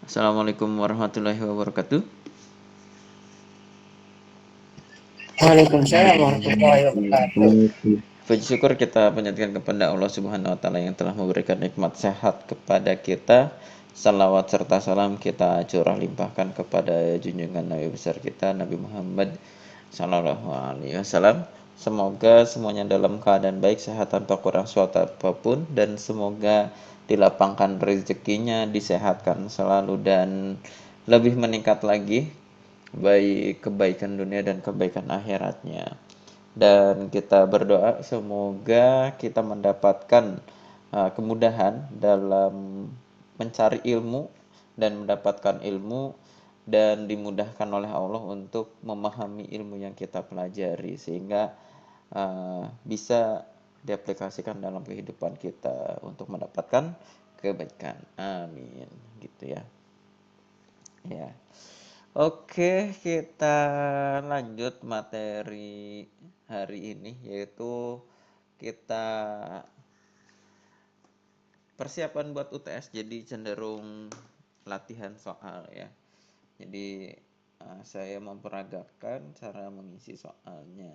Assalamualaikum warahmatullahi wabarakatuh. Waalaikumsalam warahmatullahi wabarakatuh. Puji syukur kita panjatkan kepada Allah Subhanahu wa taala yang telah memberikan nikmat sehat kepada kita. Salawat serta salam kita curah limpahkan kepada junjungan Nabi besar kita Nabi Muhammad sallallahu alaihi wasallam. Semoga semuanya dalam keadaan baik, sehat tanpa kurang suatu apapun, dan semoga dilapangkan rezekinya, disehatkan selalu dan lebih meningkat lagi baik kebaikan dunia dan kebaikan akhiratnya. Dan kita berdoa semoga kita mendapatkan kemudahan dalam mencari ilmu dan mendapatkan ilmu dan dimudahkan oleh Allah untuk memahami ilmu yang kita pelajari sehingga bisa diaplikasikan dalam kehidupan kita untuk mendapatkan kebaikan. Amin. Gitu ya. Ya. Oke, kita lanjut materi hari ini yaitu kita persiapan buat UTS, jadi cenderung latihan soal ya. Jadi saya memperagakan cara mengisi soalnya.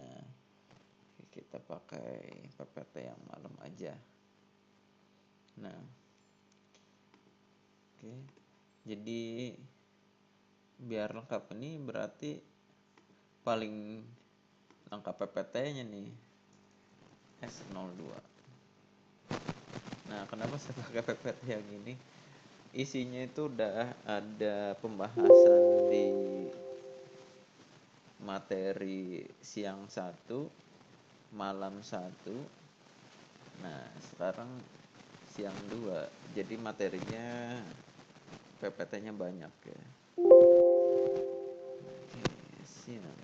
Kita pakai PPT yang malam aja. Nah, oke. Jadi biar lengkap ini berarti paling lengkap PPT-nya nih S02. Nah, kenapa saya pakai PPT yang ini? Isinya itu udah ada pembahasan di materi siang 1, malam 1. Nah, sekarang siang 2. Jadi materinya PPT-nya banyak ya. Oke, siang.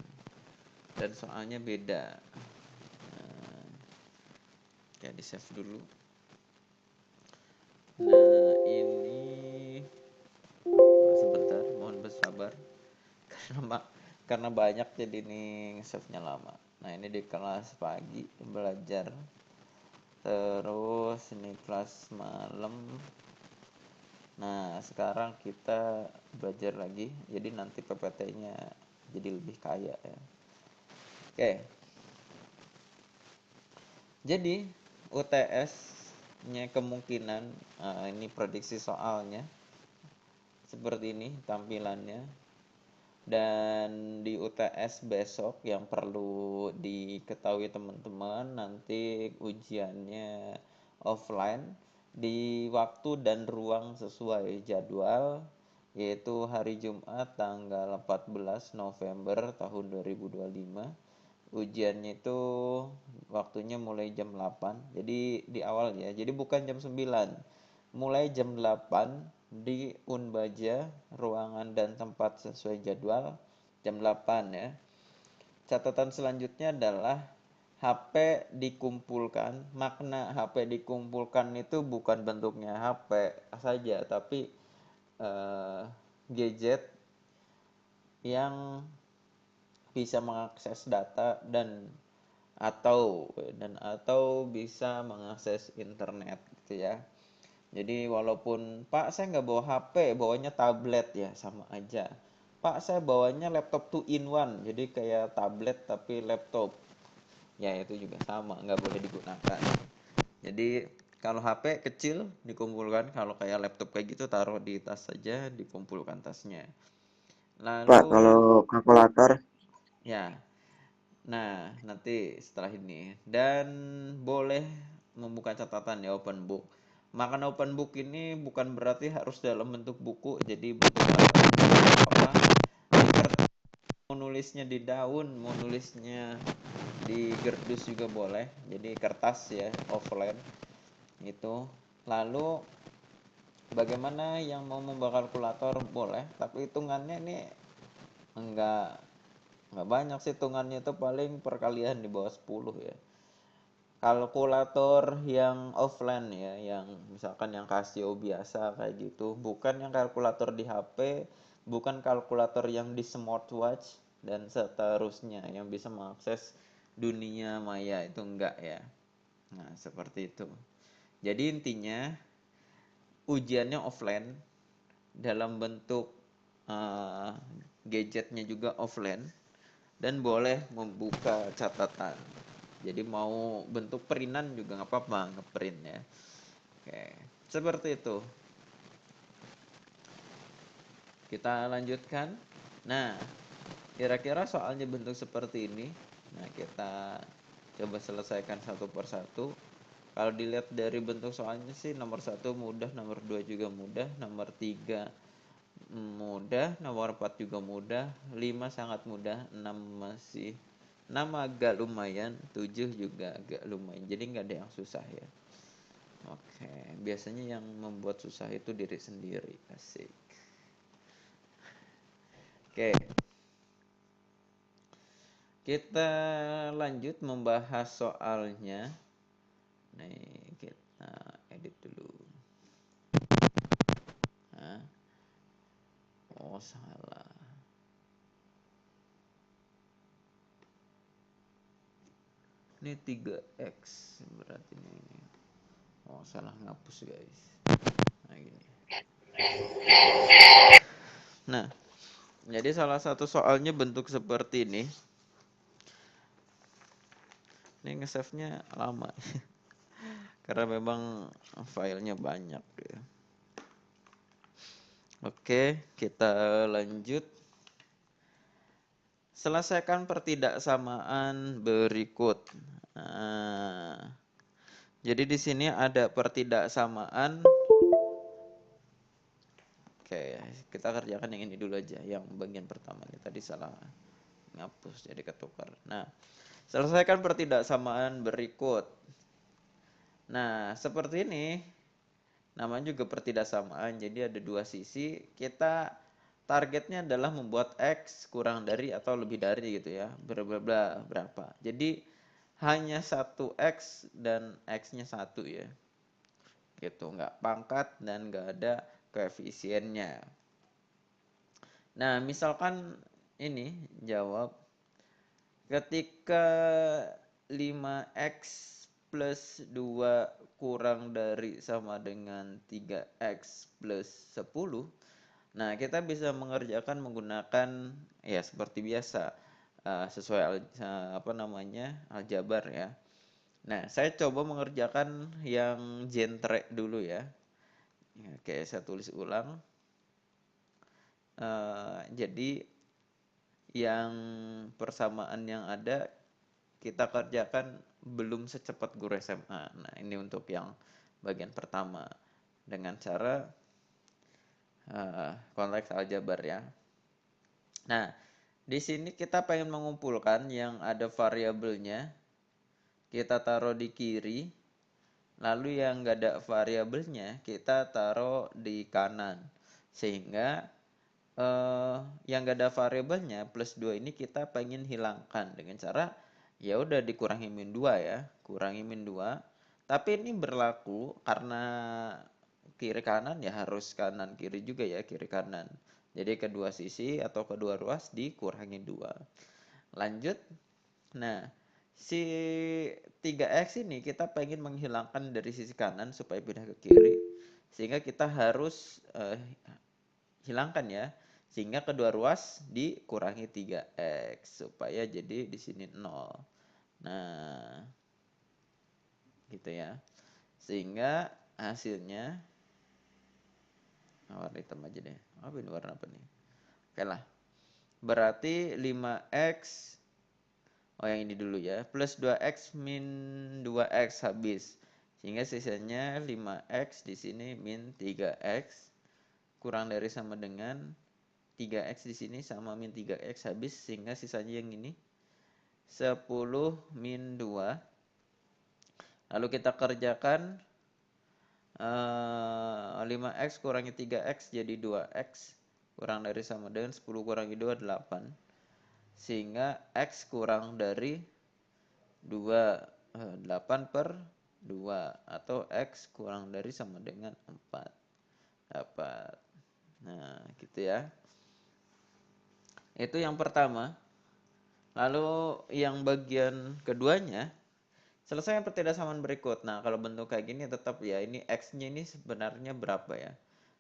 Dan soalnya beda. Nah, ya di save dulu. Nah, ini sebentar, mohon bersabar karena banyak jadi ini save-nya lama. Nah, ini di kelas pagi belajar, terus ini kelas malam. Nah, sekarang kita belajar lagi, jadi nanti PPT-nya jadi lebih kaya ya. Oke, jadi UTS-nya kemungkinan ini prediksi soalnya seperti ini tampilannya. Dan di UTS besok yang perlu diketahui teman-teman, nanti ujiannya offline di waktu dan ruang sesuai jadwal, yaitu hari Jumat tanggal 14 November tahun 2025. Ujiannya itu waktunya mulai jam 8, jadi di awal ya, jadi bukan jam 9, mulai jam 8 di Unbaja, ruangan dan tempat sesuai jadwal jam 8 ya. Catatan selanjutnya adalah HP dikumpulkan. Makna HP dikumpulkan itu bukan bentuknya HP saja, tapi gadget yang bisa mengakses data atau bisa mengakses internet gitu ya. Jadi walaupun Pak saya nggak bawa HP, bawanya tablet, ya sama aja. Pak saya bawanya laptop 2-in-1, jadi kayak tablet tapi laptop. Ya itu juga sama, nggak boleh digunakan. Jadi kalau HP kecil dikumpulkan, kalau kayak laptop kayak gitu taruh di tas saja, dikumpulkan tasnya. Pak, Lalu kalau kalkulator, ya, nah nanti setelah ini, dan boleh membuka catatan ya, open book. Makan open book ini bukan berarti harus dalam bentuk buku, jadi bentuk apa, di kertas, mau nulisnya di daun, mau nulisnya di gerdus juga boleh, jadi kertas ya, offline itu. Lalu bagaimana yang mau membawa kalkulator boleh, tapi hitungannya ini enggak banyak sih, hitungannya itu paling perkalian di bawah 10 ya. Kalkulator yang offline ya, yang misalkan yang Casio biasa kayak gitu, bukan yang kalkulator di HP, bukan kalkulator yang di smartwatch dan seterusnya yang bisa mengakses dunia maya, itu enggak ya. Nah, seperti itu. Jadi intinya ujiannya offline dalam bentuk gadgetnya juga offline, dan boleh membuka catatan. Jadi mau bentuk printan juga nggak apa-apa, ngeprint ya. Oke, seperti itu. Kita lanjutkan. Nah, kira-kira soalnya bentuk seperti ini. Nah, kita coba selesaikan satu persatu. Kalau dilihat dari bentuk soalnya sih, nomor 1 mudah, nomor 2 juga mudah, nomor 3 mudah, nomor 4 juga mudah, 5 sangat mudah, 6 masih 6 agak lumayan, 7 juga agak lumayan. Jadi nggak ada yang susah ya. Oke, biasanya yang membuat susah itu diri sendiri. Asik. Oke. Kita lanjut membahas soalnya. Nih, kita edit dulu. Hah? Oh, salah. Ini 3x berarti ini. Oh, salah ngapus, guys. Nah, gini. Nah, jadi salah satu soalnya bentuk seperti ini. Ini nge-save-nya lama. Karena memang filenya banyak ya. Oke, kita lanjut. Selesaikan pertidaksamaan berikut. Nah, jadi di sini ada pertidaksamaan. Oke, kita kerjakan yang ini dulu aja, yang bagian pertama ini tadi salah ngapus jadi ketukar. Nah, selesaikan pertidaksamaan berikut. Nah, seperti ini. Namanya juga pertidaksamaan. Jadi ada dua sisi. Kita targetnya adalah membuat X kurang dari atau lebih dari gitu ya. Berapa. Jadi hanya satu X dan X-nya 1 ya. Gitu, nggak pangkat dan nggak ada koefisiennya. Nah, misalkan ini jawab ketika 5x plus 2 kurang dari sama dengan 3x plus 10. Nah, kita bisa mengerjakan menggunakan ya seperti biasa sesuai aljabar ya. Nah, saya coba mengerjakan yang genre dulu ya. Oke, saya tulis ulang. Jadi yang persamaan yang ada kita kerjakan belum secepat guru SMA. Nah, ini untuk yang bagian pertama dengan cara konteks aljabar ya. Nah, di sini kita pengen mengumpulkan yang ada variabelnya, kita taruh di kiri, lalu yang nggak ada variabelnya kita taruh di kanan, sehingga yang nggak ada variabelnya plus 2 ini kita pengen hilangkan dengan cara ya udah dikurangi min 2 ya, kurangi min 2. Tapi ini berlaku karena kiri kanan ya harus kanan kiri juga ya, kiri kanan. Jadi kedua sisi atau kedua ruas dikurangi 2. Lanjut. Nah, si 3x ini kita pengen menghilangkan dari sisi kanan supaya pindah ke kiri. Sehingga kita harus hilangkan ya. Sehingga kedua ruas dikurangi 3x supaya jadi di sini 0. Nah, gitu ya. Sehingga hasilnya warna hitam aja deh. Apa ini warna apa nih? Oke lah. Berarti 5x yang ini dulu ya. Plus 2x min 2x habis. Sehingga sisanya 5x di sini min 3x kurang dari sama dengan 3x di sini sama min 3x habis, sehingga sisanya yang ini 10 min 2. Lalu kita kerjakan 5x kurangi 3x jadi 2x kurang dari sama dengan 10 kurangi 2 8. Sehingga x kurang dari 8 per 2 atau x kurang dari sama dengan 4 dapat. Nah, gitu ya. Itu yang pertama. Lalu yang bagian keduanya, selesaikan pertidaksamaan berikut. Nah, kalau bentuk kayak gini tetap ya, ini X-nya ini sebenarnya berapa ya?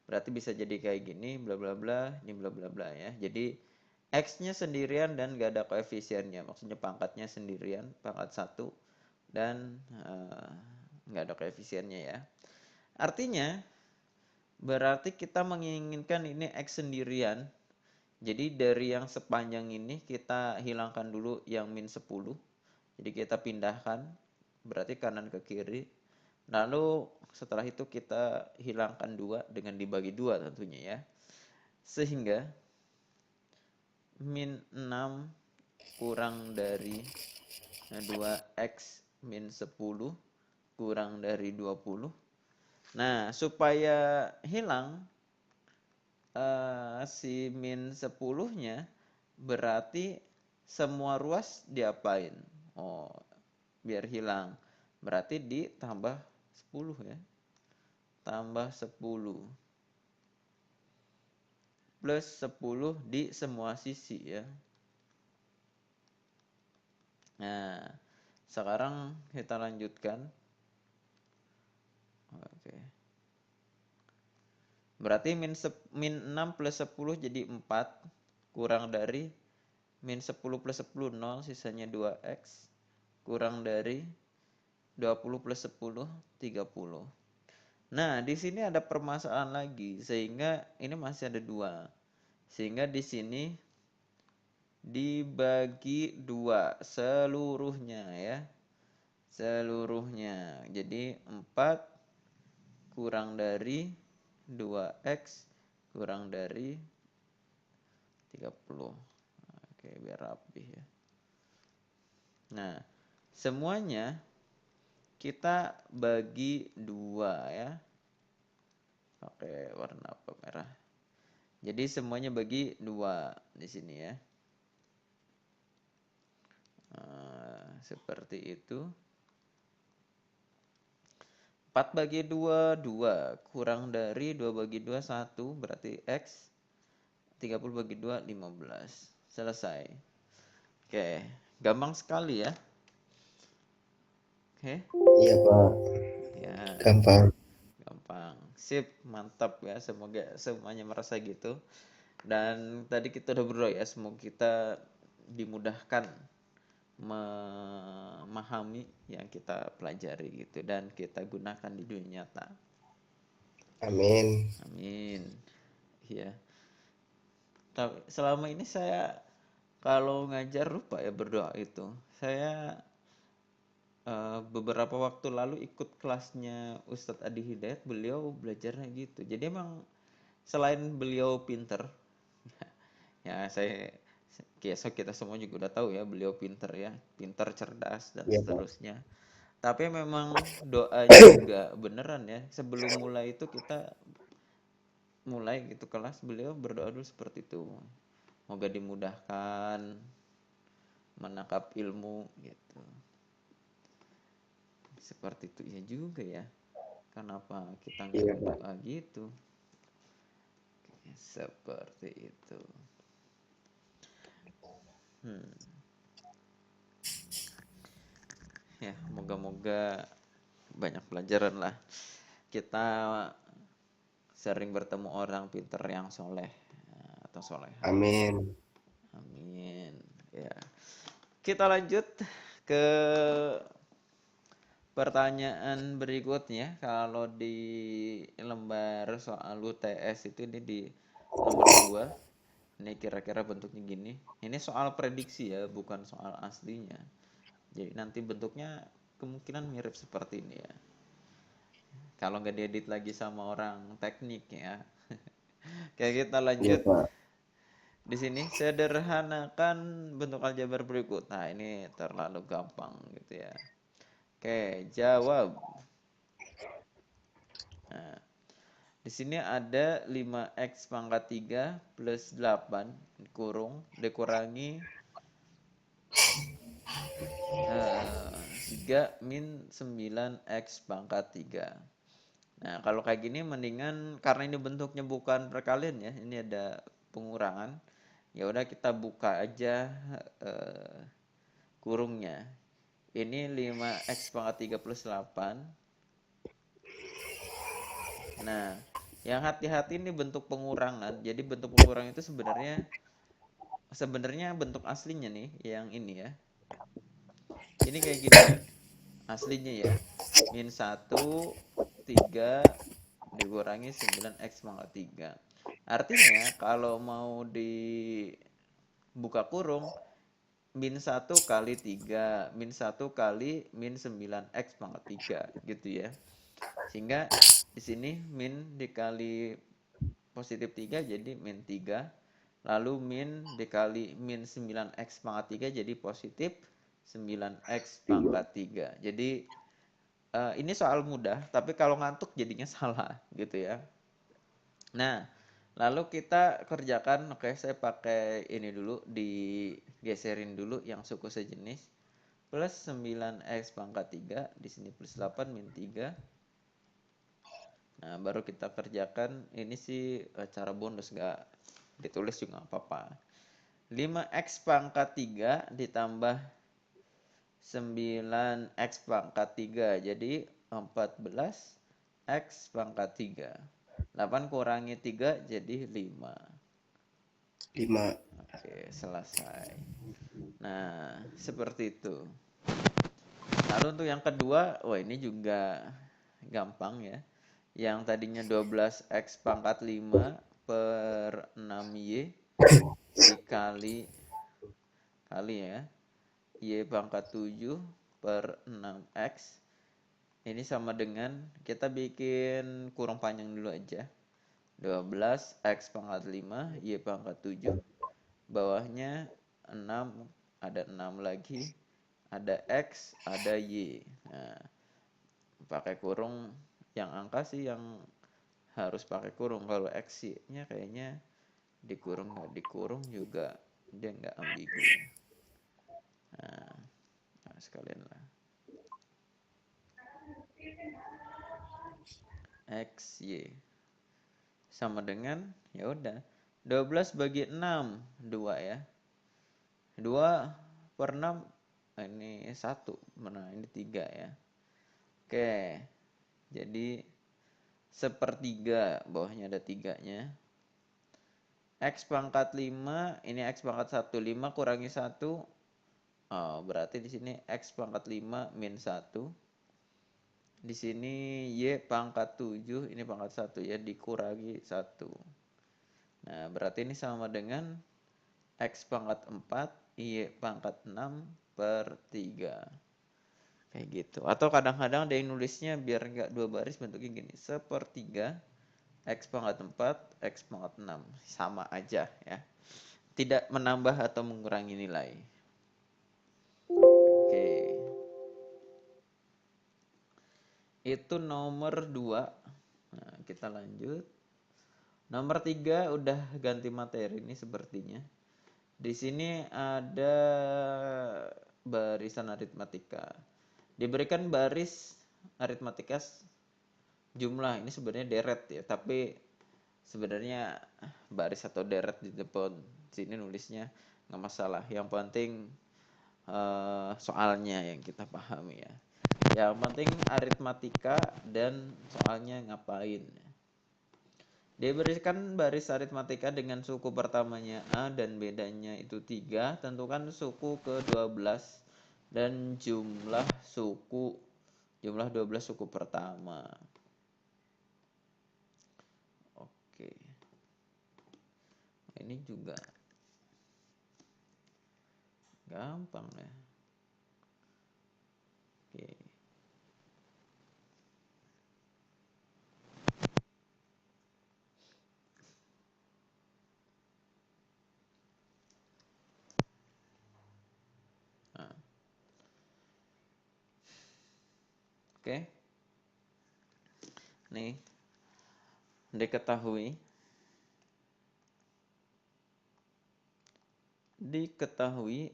berarti bisa jadi kayak gini, bla bla bla, ini bla bla bla ya. Jadi X-nya sendirian dan gak ada koefisiennya, maksudnya pangkatnya sendirian, pangkat 1 dan nggak ada koefisiennya ya. Artinya berarti kita menginginkan ini X sendirian. Jadi dari yang sepanjang ini kita hilangkan dulu yang min 10. Jadi kita pindahkan, berarti kanan ke kiri. Lalu setelah itu kita hilangkan 2 dengan dibagi 2 tentunya ya. Sehingga min 6 kurang dari 2x min 10 kurang dari 20. Nah, supaya hilang si min 10-nya, berarti semua ruas diapain? Oh, biar hilang. Berarti ditambah 10 ya. Tambah 10. Plus 10 di semua sisi ya. Nah, sekarang kita lanjutkan. Oke. Berarti min 6 plus 10 jadi 4. Kurang dari min 10 plus 10 0, sisanya 2x. Kurang dari 20 plus 10 30. Nah, di sini ada permasalahan lagi, sehingga ini masih ada 2. Sehingga di sini dibagi 2 seluruhnya ya. Seluruhnya. Jadi 4 kurang dari 2x kurang dari 30. Oke, biar rapih ya. Nah, semuanya kita bagi 2 ya. Pakai warna apa, merah. Jadi semuanya bagi 2 di sini ya. Seperti itu. 4 bagi 2, 2. Kurang dari 2 bagi 2, 1. Berarti X. 30 bagi 2, 15. Selesai. Oke. Gampang sekali ya. Oke. Iya, Pak. Ya, Gampang. gampang. Sip, mantap ya. Semoga semuanya merasa gitu. Dan tadi kita udah berdoa ya. Semoga kita dimudahkan memahami yang kita pelajari gitu. Dan kita gunakan di dunia nyata. Amin. Amin. Ya. Tapi selama ini saya kalau ngajar lupa ya berdoa itu. Saya beberapa waktu lalu ikut kelasnya Ustadz Adi Hidayat, beliau belajarnya gitu. Jadi emang selain beliau pinter, ya kita semua juga udah tahu ya beliau pinter ya, pinter, cerdas dan Iya, Pak. seterusnya. Tapi memang doanya juga beneran ya. Sebelum mulai itu kita mulai gitu kelas, beliau berdoa dulu seperti itu. Semoga dimudahkan menangkap ilmu gitu. Seperti itu ya juga ya. Kenapa kita nggak Iya, Pak. berdoa gitu? Seperti itu. Ya, moga-moga banyak pelajaran lah. Kita sering bertemu orang pinter yang soleh atau soleha. Amin. Amin. Ya. Kita lanjut ke pertanyaan berikutnya. Kalau di lembar soal UTS itu ini di nomor 2. Ini kira-kira bentuknya gini. Ini soal prediksi ya, bukan soal aslinya. Jadi nanti bentuknya kemungkinan mirip seperti ini ya. Kalau nggak diedit lagi sama orang teknik ya. Kayak kita Iya, lanjut. Pak. Di sini sederhanakan bentuk aljabar berikut. Nah, ini terlalu gampang gitu ya. Oke, jawab. Nah, di sini ada 5x pangkat 3 plus 8 kurung dikurangi 3 min 9x pangkat 3. Nah, kalau kayak gini mendingan karena ini bentuknya bukan perkalian ya, ini ada pengurangan. Ya udah kita buka aja kurungnya. Ini 5x pangkat 3 plus 8. Nah, Yang hati-hati ini bentuk pengurangan. Jadi bentuk pengurangan itu sebenarnya bentuk aslinya nih yang ini ya. Ini kayak gini aslinya ya. Min 1 3 dikurangi 9x pangkat 3. Artinya kalau mau dibuka kurung, min 1 kali 3 min 1 kali min 9x pangkat 3 gitu ya. Sehingga di sini min dikali positif 3 jadi min 3. Lalu min dikali min 9x pangkat 3 jadi positif 9x pangkat 3. Jadi ini soal mudah, tapi kalau ngantuk jadinya salah gitu ya. Nah, lalu kita kerjakan, oke saya pakai ini dulu, digeserin dulu yang suku sejenis. Plus 9x pangkat 3, di sini plus 8 min 3. Nah, baru kita kerjakan, ini sih cara bonus, nggak ditulis juga nggak apa-apa. 5x pangkat 3 ditambah 9x pangkat 3, jadi 14x pangkat 3. 8 kurangi 3 jadi 5. 5. Oke, selesai. Nah, seperti itu. Lalu untuk yang kedua, wah ini juga gampang ya. Yang tadinya 12x pangkat 5 per 6y dikali ya. Y pangkat 7 per 6x. Ini sama dengan, kita bikin kurung panjang dulu aja. 12x pangkat 5, Y pangkat 7. Bawahnya 6, ada 6 lagi. Ada X, ada Y. Nah, pakai kurung yang angka sih yang harus pakai kurung. Kalau X Y-nya kayaknya dikurung nggak dikurung juga dia nggak ambigu. Nah, sekalian lah. X, Y sama dengan ya udah 12 bagi 6 2 ya. 2 per 6 ini 1, mana ini 3 ya. Oke. Jadi sepertiga, bawahnya ada 3-nya. X pangkat 5, ini X pangkat 1, 5 kurangi 1. Oh, berarti di sini X pangkat 5 min 1. Di sini Y pangkat 7, ini pangkat 1 ya, dikurangi 1. Nah, berarti ini sama dengan X pangkat 4, Y pangkat 6 per 3. Kayak gitu. Atau kadang-kadang ada yang nulisnya biar nggak 2 baris bentuknya gini. Sepertiga X pangkat 4, X pangkat 6. Sama aja ya. Tidak menambah atau mengurangi nilai. Oke. Itu nomor 2. Nah, kita lanjut. Nomor 3 udah ganti materi ini sepertinya. Di sini ada barisan aritmatika. Diberikan baris aritmatika jumlah, ini sebenarnya deret ya, tapi sebenarnya baris atau deret di depan sini nulisnya nggak masalah. Yang penting soalnya yang kita pahami ya. Yang penting aritmatika dan soalnya ngapain. Diberikan baris aritmatika dengan suku pertamanya A dan bedanya itu 3. Tentukan suku ke-12 dan jumlah 12 suku pertama. Oke. Ini juga gampang ya. Oke. Nah. Oke. Nih, diketahui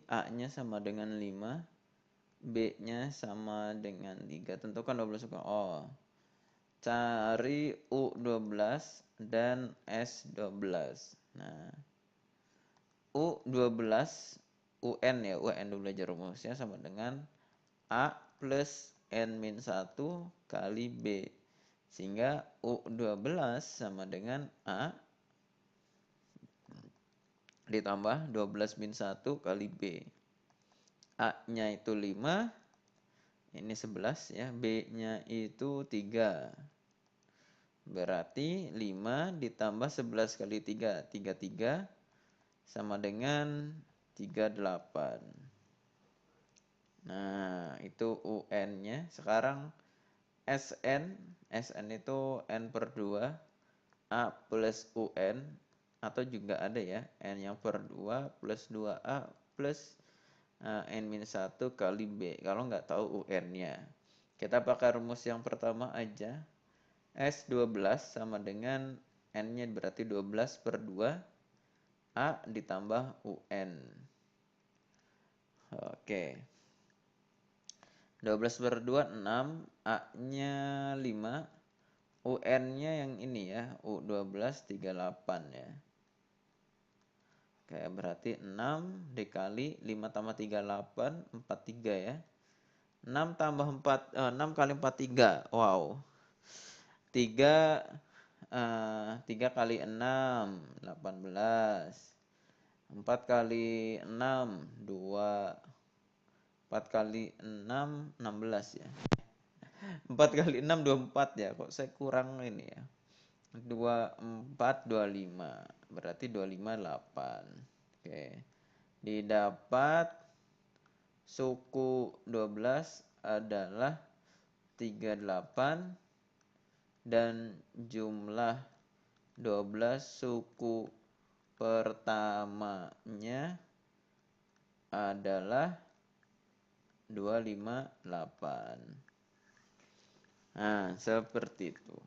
A-nya sama dengan 5, B-nya sama dengan 3. Tentukan 12 suku. Oh, cari U12 dan S12. Nah, U12, UN ya, UN dulu belajar rumusnya sama dengan A plus N-1 kali B. Sehingga U12 sama dengan A ditambah 12 min 1 kali B. A-nya itu 5, ini 11 ya, B-nya itu 3. Berarti 5 ditambah 11 kali 3, 33 sama dengan 38. Nah, itu UN-nya. Sekarang SN itu N per 2, A plus UN, atau juga ada ya, N yang per 2 plus 2A plus N-1 kali B. Kalau nggak tahu UN-nya, kita pakai rumus yang pertama aja. S12 sama dengan N-nya berarti 12 per 2, A ditambah UN. Oke. 12 per 2, 6. A-nya 5. UN-nya yang ini ya, U12, 38 ya. Oke, berarti 6 dikali 5 tambah 38, 43 ya. 6 tambah 4, 6 kali 4, 3. Wow. 3, 3 kali 6, 18. 4 kali 6, 2. 4 kali 6, 16 ya. 4 kali 6, 24 ya. Kok saya kurang ini ya. 24, 25. Berarti 25, 8. Oke. Didapat suku 12 adalah 38 dan jumlah 12 suku pertamanya adalah 258. Nah, seperti itu.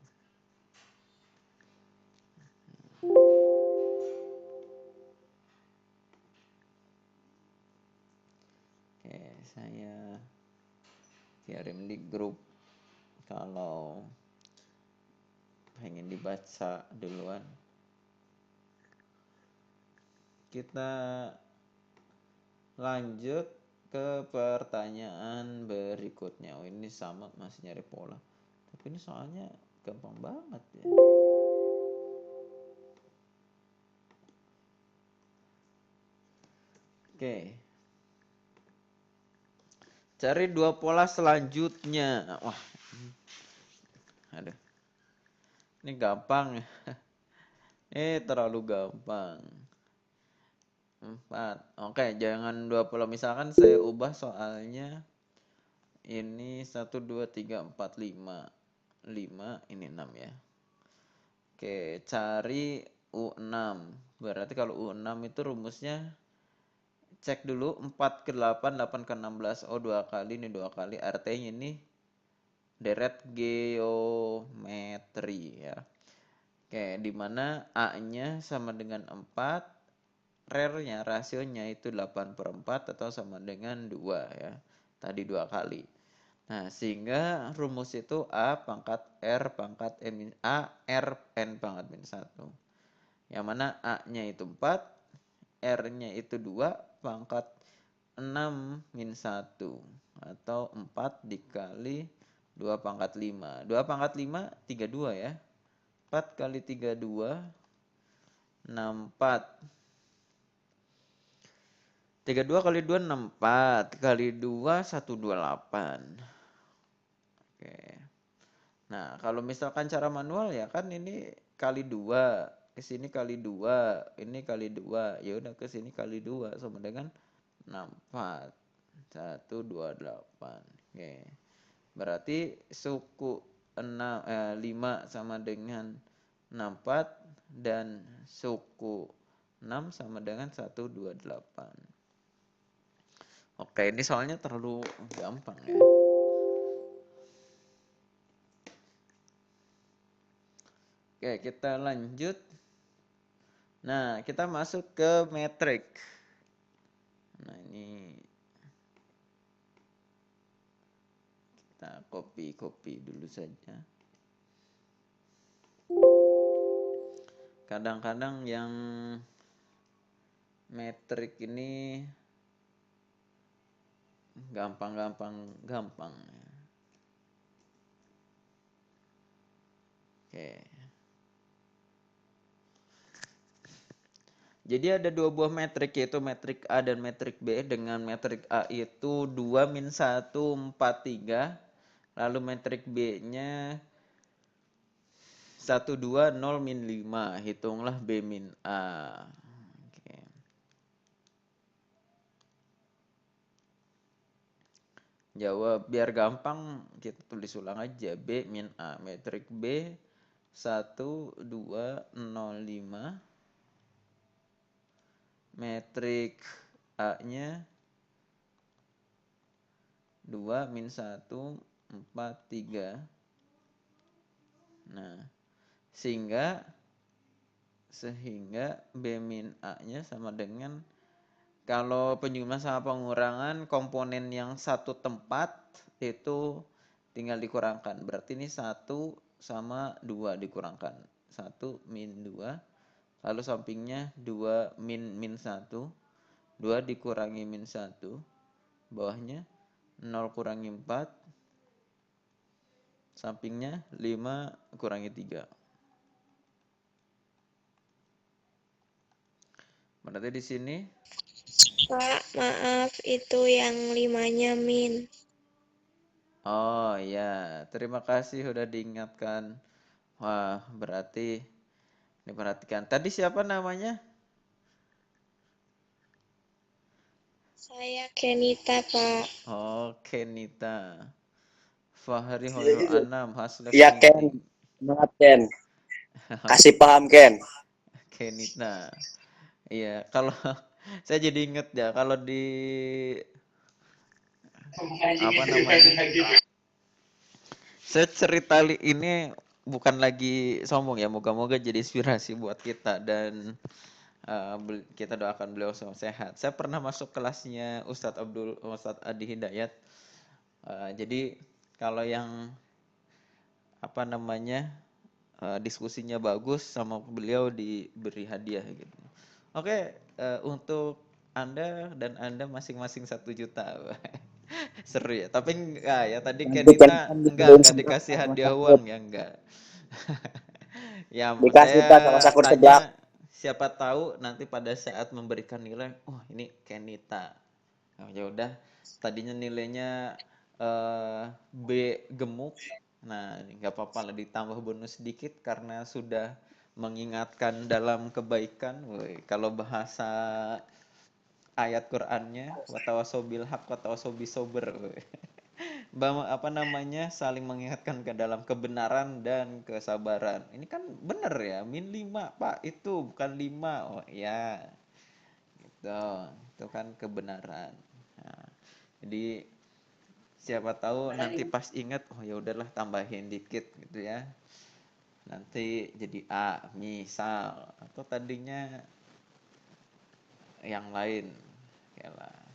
Oke, saya kirim di grup kalau pengen dibaca duluan. Kita lanjut ke pertanyaan berikutnya. Oh, ini sama, masih nyari pola. Tapi ini soalnya gampang banget ya. Oke. Cari dua pola selanjutnya. Wah. Aduh. Ini gampang ya. Terlalu gampang. 4. Oke, jangan 20. Misalkan saya ubah soalnya ini 1, 2, 3, 4, 5. 5, ini 6 ya. Oke, cari U6. Berarti kalau U6 itu rumusnya cek dulu 4 ke 8, 8 ke 16. Oh, 2 kali, ini 2 kali. Artinya ini deret geometri ya. Oke, dimana A-nya sama dengan 4. Rare-nya, rasionya itu 8/4 atau sama dengan 2 ya. Tadi 2 kali. Nah, sehingga rumus itu A pangkat R pangkat N A R N pangkat min 1. Yang mana A-nya itu 4, R-nya itu 2 pangkat 6 min 1. Atau 4 dikali 2 pangkat 5. 2 pangkat 5, 32 ya. 4 kali 32, 64. 32 kali 2, 64. Kali 2, 128. Oke. Nah, kalau misalkan cara manual ya kan ini kali 2. Ke sini kali 2. Ini kali 2. Ya udah ke sini kali 2 sama dengan 64. 128. Oke. Berarti suku 5 sama dengan 64 dan suku 6 sama dengan 128. Oke, ini soalnya terlalu gampang ya. Oke, kita lanjut. Nah, kita masuk ke metrik. Nah, ini kita copy dulu saja. Kadang-kadang yang metrik ini gampang ya. Oke. Jadi ada dua buah metrik, yaitu metrik A dan metrik B. Dengan metrik A itu 2 min 1, 4, 3. Lalu metrik B-nya 1, 2, 0, min 5. Hitunglah B min A. Oke. Jawab biar gampang, kita tulis ulang aja. B min A. Metrik B 1, 2, 0, 5. Metrik A-nya 2, min 1, 4, 3. Nah, sehingga B min A-nya sama dengan, kalau penjumlahan sama pengurangan komponen yang satu tempat itu tinggal dikurangkan. Berarti ini 1 sama 2 dikurangkan. 1 min 2. Lalu sampingnya 2 min 1. 2 dikurangi min 1. Bawahnya 0 kurangi 4. Sampingnya 5 kurangi 3. Berarti di sini Pak, maaf, itu yang 5-nya min. oh ya, terima kasih udah diingatkan. Wah, berarti diperhatikan. Tadi siapa namanya? Saya Kenita, Pak. Oh, Kenita. Fahri Hoirul Anam, Haslef Ya Meeting. Ken, semangat Ken. Kasih paham Ken. Kenita. Iya, kalau saya jadi inget ya, kalau di apa namanya? Saya cerita ini bukan lagi sombong ya, moga-moga jadi inspirasi buat kita dan kita doakan beliau selalu sehat. Saya pernah masuk kelasnya Ustadz Adi Hidayat. Jadi kalau yang apa namanya diskusinya bagus sama beliau diberi hadiah gitu. Oke, untuk Anda dan Anda masing-masing 1 juta. Seru ya. Tapi enggak ya, tadi Nanti Kenita Ken enggak dibeliin sebelah dikasih sama hadiah Syakur. uang ya, enggak. Ya, Dikasih saya Pak sama Syakur sebelah. tanya siapa tahu nanti pada saat memberikan nilai, oh ini Kenita. Nah, ya udah, tadinya nilainya B gemuk. Nah, nggak apa-apa lah ditambah bonus sedikit karena sudah mengingatkan dalam kebaikan. Woy, kalau bahasa ayat Qur'annya watawasobil haq watawasobi sober. Apa namanya, saling mengingatkan ke dalam kebenaran dan kesabaran. Ini kan bener ya, min 5 Pak, itu bukan 5. Oh ya, gitu. Itu kan kebenaran. Nah, jadi siapa tahu nanti pas ingat, oh ya udahlah tambahin dikit gitu ya. Nanti jadi A misal, atau tadinya yang lain. Yalah.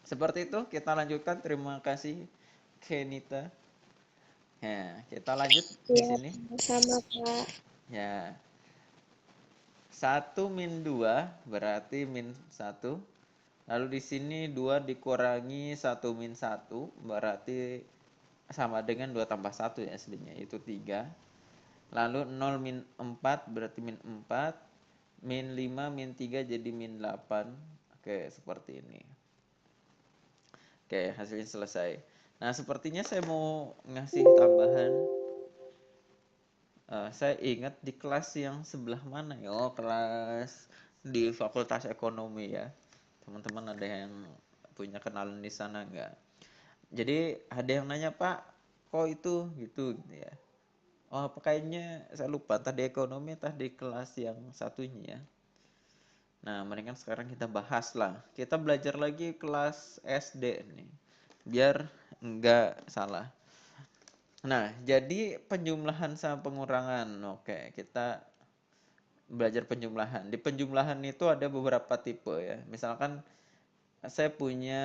Seperti itu, kita lanjutkan. Terima kasih Kenita. Ya, kita lanjut di Ya, sini. sama Pak. Ya. 1 min 2 berarti min 1. Lalu di sini 2 dikurangi 1 min 1 berarti sama dengan 2 tambah 1 ya aslinya, itu 3. Lalu 0 min 4 berarti min 4. Min 5 min 3 jadi min 8. Oke, seperti ini. Oke, hasilnya selesai. Nah, sepertinya saya mau ngasih tambahan. Saya ingat di kelas yang sebelah mana ya? Oh, kelas di Fakultas Ekonomi ya. Teman-teman ada yang punya kenalan di sana nggak? Jadi ada yang nanya, Pak, kok itu gitu ya? Oh, apa kayaknya saya lupa, tadi ekonomi, tadi kelas yang satunya ya. Nah, mendingan sekarang kita bahas lah. Kita belajar lagi kelas SD nih, biar nggak salah. Nah, jadi penjumlahan sama pengurangan. Oke, kita belajar penjumlahan. Di penjumlahan itu ada beberapa tipe ya. Misalkan saya punya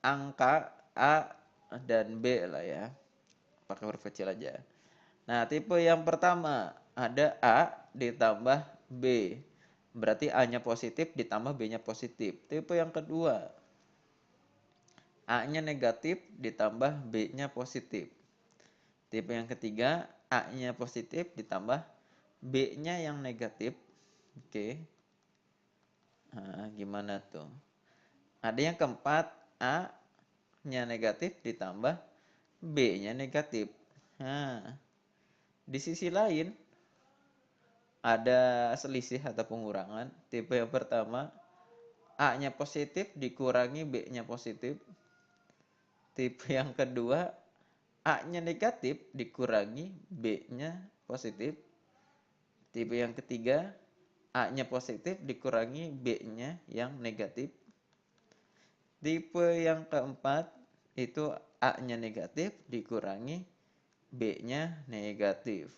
angka A dan B lah ya. Pakai huruf kecil aja. Nah, tipe yang pertama ada A ditambah B. Berarti A-nya positif ditambah B-nya positif. Tipe yang kedua, A-nya negatif ditambah B-nya positif. Tipe yang ketiga, A-nya positif ditambah B-nya yang negatif. Oke. Nah, gimana tuh? Ada yang keempat, A-nya negatif ditambah B-nya negatif. Nah, di sisi lain ada selisih atau pengurangan. Tipe yang pertama, A-nya positif dikurangi B-nya positif. Tipe yang kedua, A-nya negatif dikurangi B-nya positif. Tipe yang ketiga, A-nya positif dikurangi B-nya yang negatif. Tipe yang keempat, itu A-nya negatif dikurangi B-nya negatif.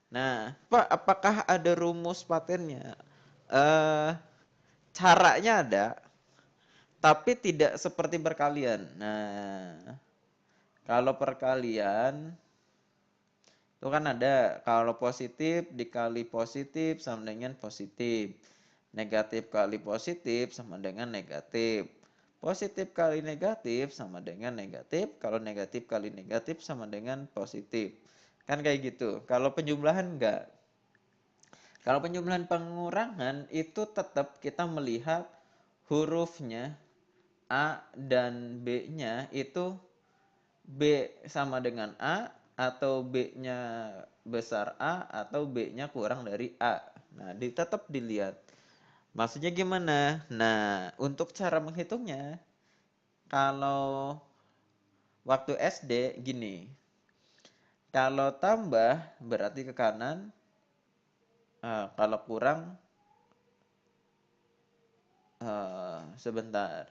Nah, Pak, apakah ada rumus patennya? Caranya ada, tapi tidak seperti perkalian. Nah, kalau perkalian itu kan ada, kalau positif dikali positif sama dengan positif. Negatif kali positif sama dengan negatif. Positif kali negatif sama dengan negatif. Kalau negatif kali negatif sama dengan positif. Kan kayak gitu. Kalau penjumlahan enggak. Kalau penjumlahan pengurangan itu tetap kita melihat hurufnya A dan B-nya itu B sama dengan A atau B-nya besar A atau B-nya kurang dari A. Nah, tetap dilihat. Maksudnya gimana? Nah, untuk cara menghitungnya, kalau waktu SD gini. Kalau tambah berarti ke kanan, kalau kurang sebentar.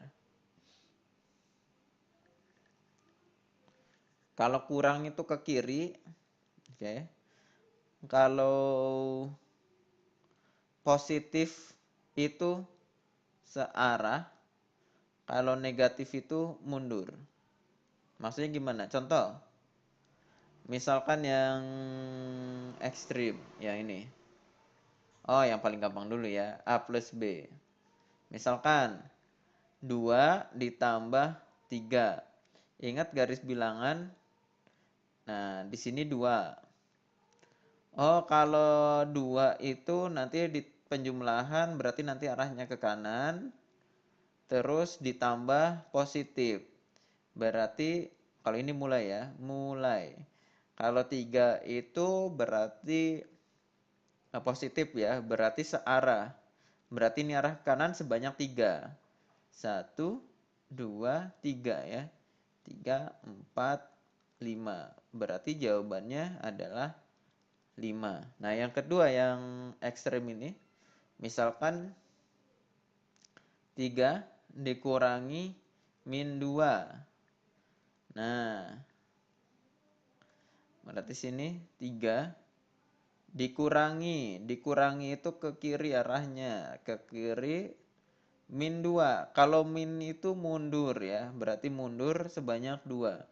Kalau kurang itu ke kiri, oke. Kalau positif itu searah, kalau negatif itu mundur. Maksudnya gimana? Contoh, misalkan yang ekstrim, yang ini. Oh, yang paling gampang dulu ya, A plus B. Misalkan 2 ditambah 3. Ingat garis bilangan. Nah, di sini 2. Oh, kalau 2 itu nanti di penjumlahan berarti nanti arahnya ke kanan. Terus ditambah positif. Berarti kalau ini mulai ya, mulai. Kalau 3 itu berarti positif ya, berarti searah. Berarti ini arah kanan sebanyak 3. 1, 2, 3 ya. 3, 4, 5. Berarti jawabannya adalah 5. Nah, yang kedua yang ekstrem ini, misalkan 3 dikurangi min 2. Nah, berarti sini 3 dikurangi itu ke kiri arahnya, ke kiri min 2. Kalau min itu mundur ya, berarti mundur sebanyak 2.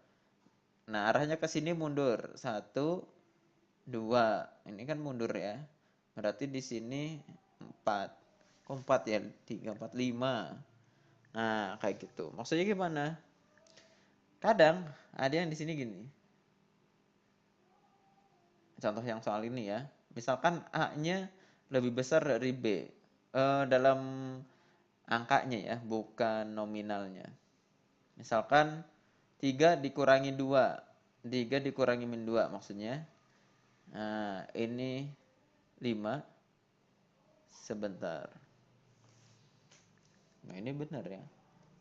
Nah, arahnya ke sini mundur. 1, 2. Ini kan mundur ya. Berarti di sini 4. Kok 4 ya? 3, 4, 5. Nah, kayak gitu. Maksudnya gimana? Kadang ada yang di sini gini. Contoh yang soal ini ya. Misalkan A-nya lebih besar dari B. Dalam angkanya ya, bukan nominalnya. Misalkan 3 dikurangi 2. 3 dikurangi min 2 maksudnya. Nah, ini 5. Sebentar. Nah, ini benar ya.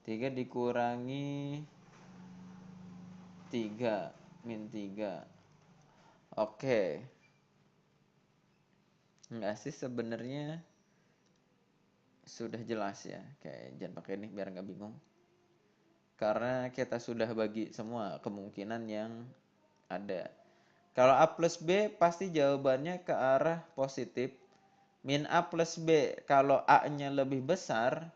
3 dikurangi 3 min 3. Oke. Enggak sih sebenarnya sudah jelas ya. Kayak jangan pakai ini biar nggak bingung. Karena kita sudah bagi semua kemungkinan yang ada. Kalau A plus B pasti jawabannya ke arah positif. Min A plus B kalau A-nya lebih besar,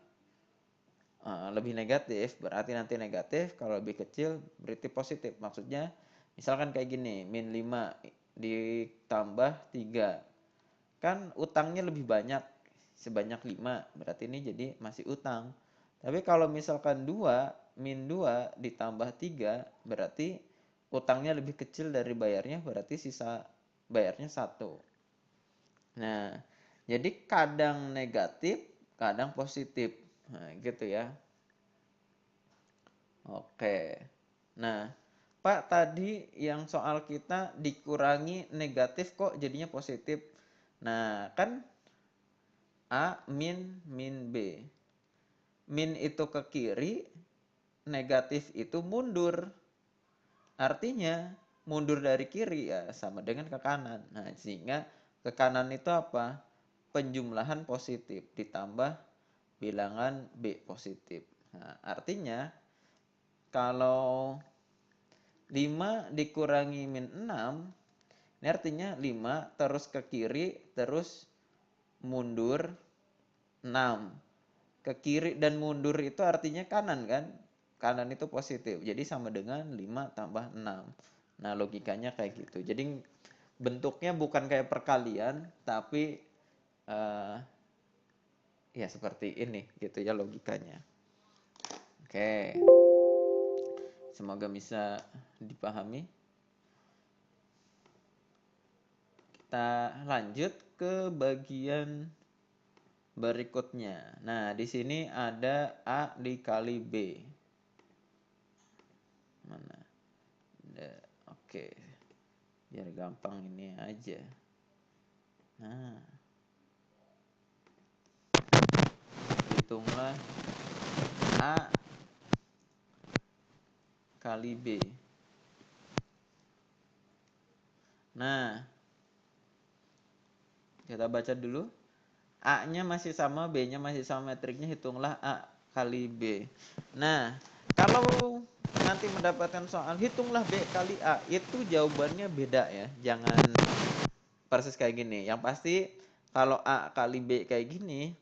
lebih negatif, berarti nanti negatif. Kalau lebih kecil berarti positif. Maksudnya misalkan kayak gini, min 5 ditambah 3. Kan utangnya lebih banyak, sebanyak 5. Berarti ini jadi masih utang. Tapi kalau misalkan 2, min 2 ditambah 3, berarti utangnya lebih kecil dari bayarnya, berarti sisa bayarnya 1. Nah, jadi kadang negatif, kadang positif. Nah, gitu ya. Oke. Nah, Pak, tadi yang soal kita dikurangi negatif kok jadinya positif. Nah, kan A min B. Min itu ke kiri, negatif itu mundur. Artinya mundur dari kiri ya sama dengan ke kanan. Nah, sehingga ke kanan itu apa? Penjumlahan positif ditambah bilangan B positif. Nah, artinya kalau 5 dikurangi min 6, ini artinya 5 terus ke kiri terus mundur 6. Ke kiri dan mundur itu artinya kanan kan? Kanan itu positif. Jadi sama dengan 5 tambah 6. Nah, logikanya kayak gitu. Jadi bentuknya bukan kayak perkalian, tapi ya seperti ini gitu ya logikanya. Oke. Semoga bisa dipahami. Kita lanjut ke bagian berikutnya. Nah, di sini ada A dikali B. Mana? Oke. Biar gampang ini aja. Nah, hitunglah A kali B. Nah, kita baca dulu. A-nya masih sama, B-nya masih sama metriknya, hitunglah A kali B. Nah, kalau nanti mendapatkan soal hitunglah B kali A, itu jawabannya beda ya. Jangan persis kayak gini. Yang pasti kalau A kali B kayak gini,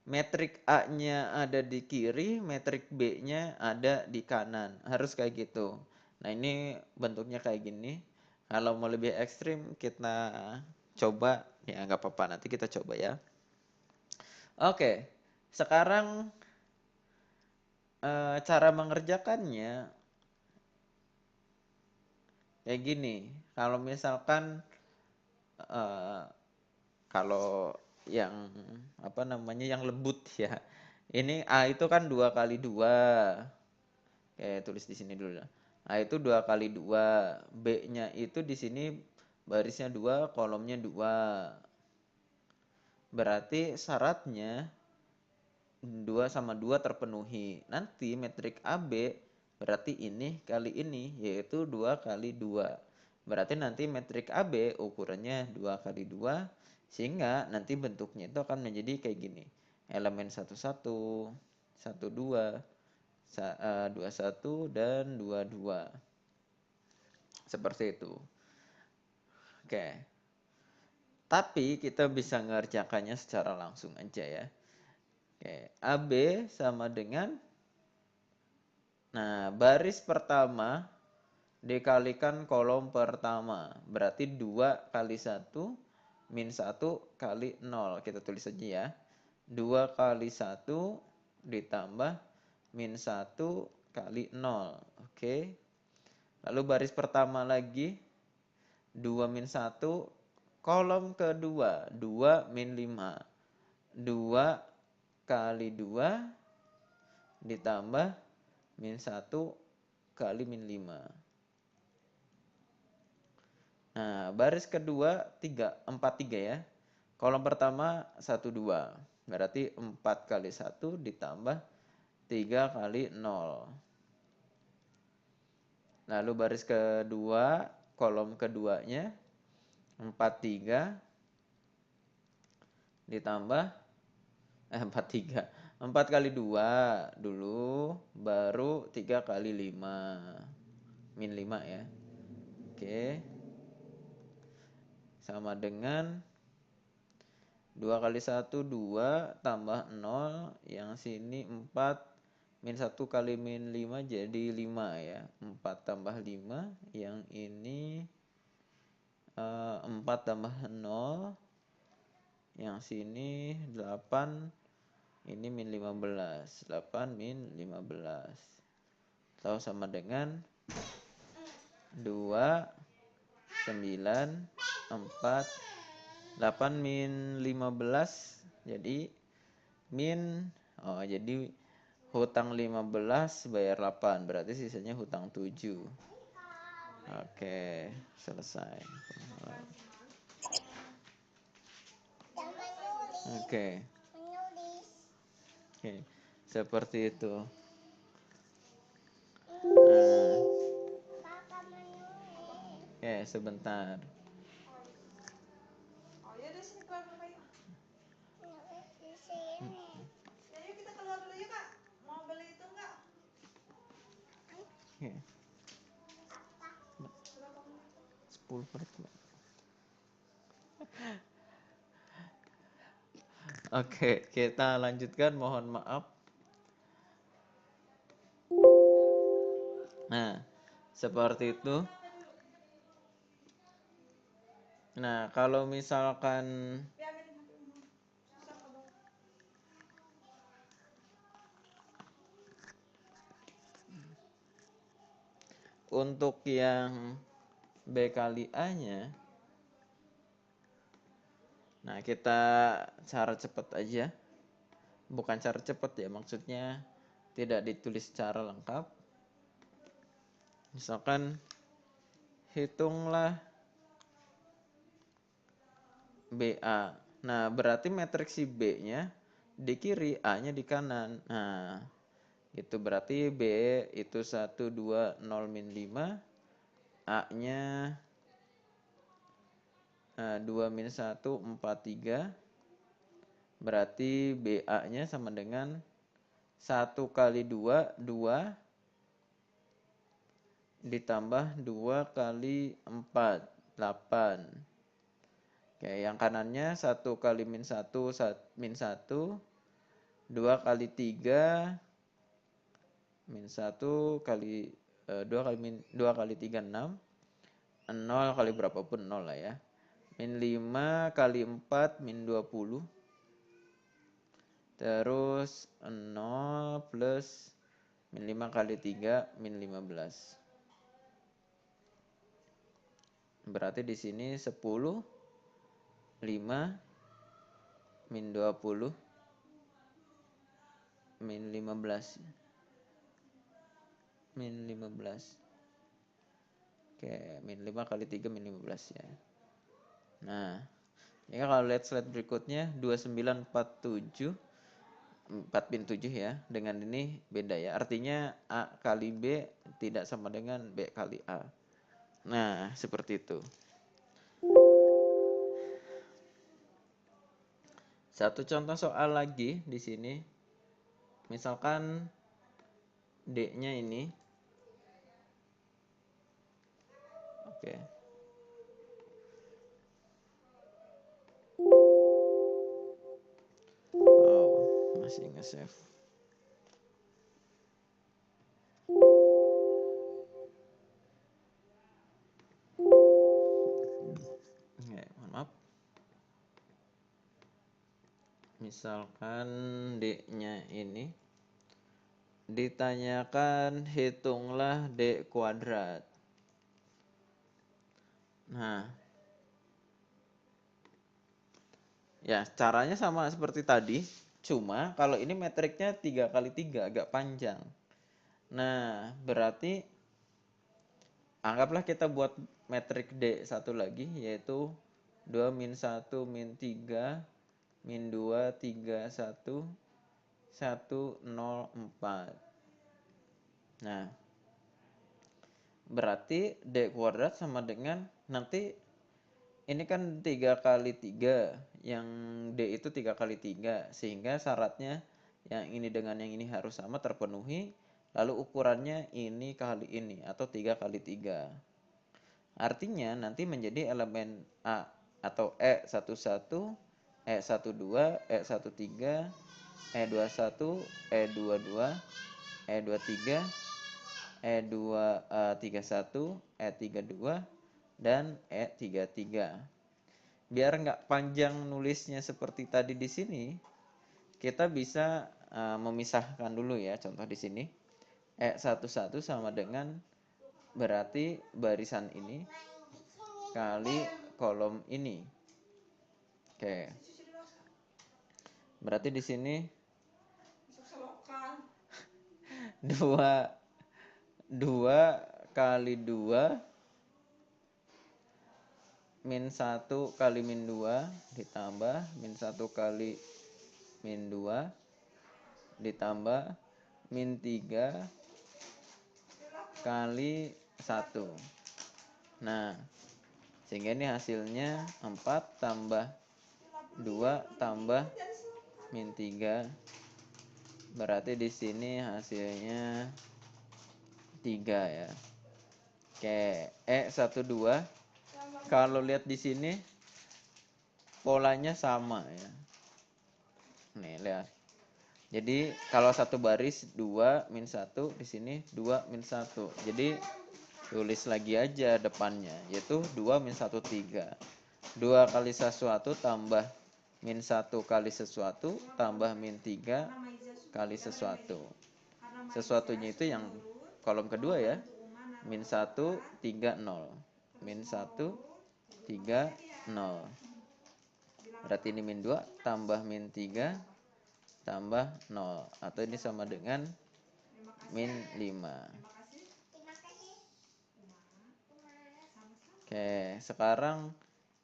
metrik A-nya ada di kiri, metrik B-nya ada di kanan. Harus kayak gitu. Nah, ini bentuknya kayak gini. Kalau mau lebih ekstrim, kita coba. Ya, nggak apa-apa. Nanti kita coba ya. Oke. Sekarang cara mengerjakannya kayak gini. Kalau misalkan eh, kalau yang apa namanya yang lembut ya. Ini A itu kan 2 kali 2. Oke, tulis di sini dulu. A itu 2 kali 2. B-nya itu di sini barisnya 2, kolomnya 2. Berarti syaratnya 2 sama 2 terpenuhi. Nanti metrik AB berarti ini kali ini, yaitu 2 kali 2. Berarti nanti metrik AB ukurannya 2 kali 2, sehingga nanti bentuknya itu akan menjadi kayak gini. Elemen 11, 12, 21, dan 22. Seperti itu. Oke. Tapi kita bisa mengerjakannya secara langsung aja ya. Oke, AB sama dengan, nah, baris pertama dikalikan kolom pertama. Berarti 2 kali 1 min 1 kali 0. Kita tulis aja ya. 2 kali 1 ditambah min 1 kali 0. Oke. Lalu baris pertama lagi 2 min 1, kolom kedua 2 min 5. 2 kali 2 ditambah min 1 kali min 5. Nah, baris kedua 4, 3 ya. Kolom pertama 1, 2. Berarti 4 kali 1 ditambah 3 kali 0. Lalu baris kedua, kolom keduanya 4, 3 ditambah 4, 3. 4 kali 2 dulu, baru 3 kali 5. Min 5 ya. Oke. Sama dengan 2 kali 1, 2 tambah 0. Yang sini 4. Min 1 kali min 5 jadi 5 ya. 4 tambah 5. Yang ini 4 tambah 0. Yang sini 8. Ini min 15. 8 min 15. Atau sama dengan 2, 9, 4, 8 min 15. Jadi jadi hutang 15 bayar 8, berarti sisanya hutang 7. Oke, selesai. Oke. Oke, seperti itu. Nah, oke, sebentar. Oh ya udah sini keluar dulu yuk. Ya yuk kita keluar dulu yuk kak. Mau beli itu enggak? Oke. 10 menit. Oke, kita lanjutkan. Mohon maaf. Nah, seperti itu. Nah, kalau misalkan Biarin nanti susah ke bawah. untuk yang B kali A-nya, nah kita cara cepat aja. Bukan cara cepat ya, maksudnya tidak ditulis secara lengkap. Misalkan hitunglah BA. Nah, berarti matriks si B-nya di kiri, A-nya di kanan. Nah, itu berarti B itu 1, 2, 0, min 5. A-nya 2, min 1, 4, 3. Berarti BA-nya sama dengan 1 kali 2, 2. Ditambah 2 kali 4, 8. Oke, yang kanannya 1 kali min 1, min 1. 2 kali 3, min 1 kali 2 kali 3, 6. 0 kali berapapun 0 lah ya. Min 5 kali 4, min 20. Terus 0 plus min 5 kali 3, min 15. Berarti di sini 10, 5, min 20, min 15. Min 15. Oke, min 5 kali 3, min 15 ya. Nah, ya kalau lihat slide berikutnya 2947, 4 min 7 ya. Dengan ini beda ya. Artinya A kali B tidak sama dengan B kali A. Nah, seperti itu. Satu contoh soal lagi di sini. Misalkan D-nya ini. Oke. Oh, masih nge-save. Oke, mohon maaf. Misalkan D-nya ini ditanyakan hitunglah D kuadrat. Nah, ya caranya sama seperti tadi, cuma kalau ini metriknya 3 kali 3 agak panjang. Nah, berarti anggaplah kita buat metrik D satu lagi, yaitu 2 min 1 min 3 min 2 3 1 1 0 4. Nah, berarti D kuadrat sama dengan, nanti ini kan 3 kali 3, yang D itu 3 kali 3, sehingga syaratnya yang ini dengan yang ini harus sama terpenuhi, lalu ukurannya ini kali ini, atau 3 kali 3. Artinya nanti menjadi elemen A atau E11, E12, E13, E21, E22, E23, E31, E32, dan E33. Biar nggak panjang nulisnya seperti tadi di sini, kita bisa memisahkan dulu ya. Contoh di sini, E11 sama dengan berarti barisan ini kali kolom ini. Oke. Berarti di sini Masuk selokan. 2 kali 2 min 1 kali min 2 ditambah min 1 kali min 2 ditambah min 3 kali 1. Nah, sehingga ini hasilnya 4 tambah 2 tambah min 3. Berarti di sini hasilnya 3 ya. Oke, 12. Kalau lihat di sini polanya sama ya. Nih, lihat. Jadi kalau satu baris 2 min 1, di sini 2 min 1. Jadi tulis lagi aja depannya, yaitu 2 min 1 3. 2 kali sesuatu tambah min 1 kali sesuatu tambah min 3 kali sesuatu. Sesuatunya itu yang kolom kedua ya. Min 1 3 0. Min 1 3 0. Berarti ini min 2 tambah min 3 tambah 0. Atau ini sama dengan min 5. Oke, sekarang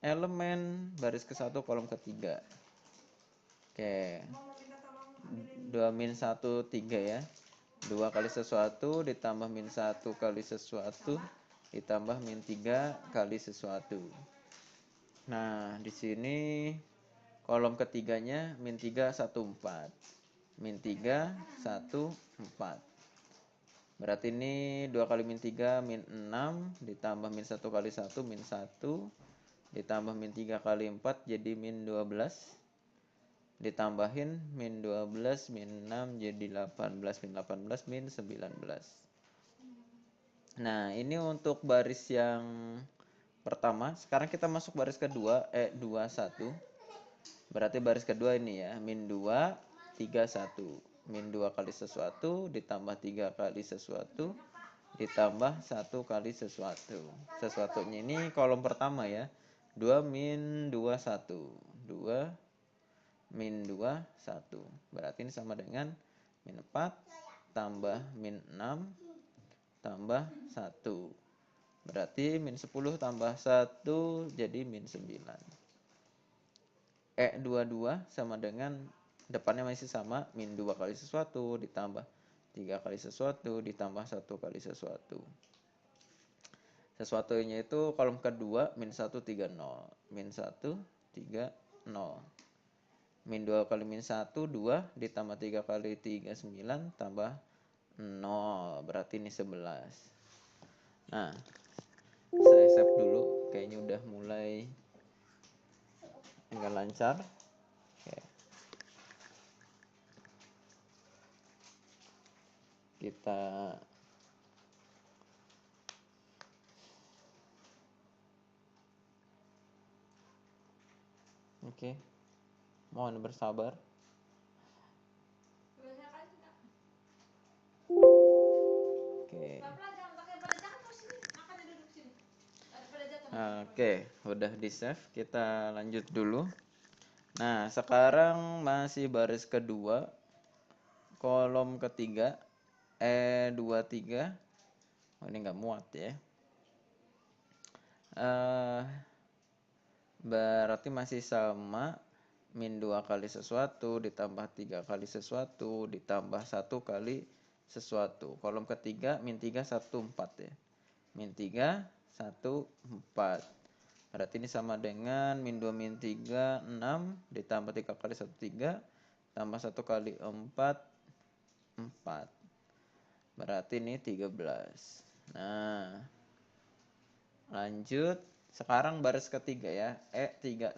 elemen baris ke-1 kolom ketiga. Oke. 2 min 1 3 ya. 2 kali sesuatu ditambah min 1 kali sesuatu ditambah min 3 kali sesuatu. Nah, di sini kolom ketiganya min 3 1 4. Min 3 1 4. Berarti ini 2 kali min 3 min 6 ditambah min 1 kali 1 min 1 ditambah min 3 kali 4 jadi min 12. Ditambahin min 12 min 6 jadi 18 min 18 min 19. Nah, ini untuk baris yang pertama. Sekarang kita masuk baris kedua, 21. Berarti baris kedua ini ya, min 2 3 1. Min 2 kali sesuatu ditambah 3 kali sesuatu ditambah 1 kali sesuatu. Sesuatunya ini kolom pertama ya. 2 min 2 1. 2 min 2 1. Berarti ini sama dengan min 4 tambah min 6 tambah 1. Berarti min 10 tambah 1 jadi min 9. 22 sama dengan depannya masih sama, min 2 kali sesuatu ditambah 3 kali sesuatu ditambah 1 kali sesuatu. Sesuatunya itu kolom kedua min 1 3 0. Min 1 3 0. Min 2 kali min 1 2 ditambah 3 kali 3 9 tambah 0. Berarti ini 11. Nah, saya save dulu. Kayaknya udah mulai enggak lancar. Oke. Kita Oke. Mohon bersabar. Oke. Oke, udah di save. Kita lanjut dulu. Nah, sekarang masih baris kedua, kolom ketiga, 23. Oh, ini nggak muat ya. Berarti masih sama, min 2 kali sesuatu ditambah 3 kali sesuatu ditambah 1 kali sesuatu. Kolom ketiga min 3 1 4 ya. Min 3 1 4. Berarti ini sama dengan min 2 min 3 6 ditambah 3 kali 1 3 tambah 1 kali 4 4. Berarti ini 13. Nah, lanjut. Sekarang baris ketiga ya, 31.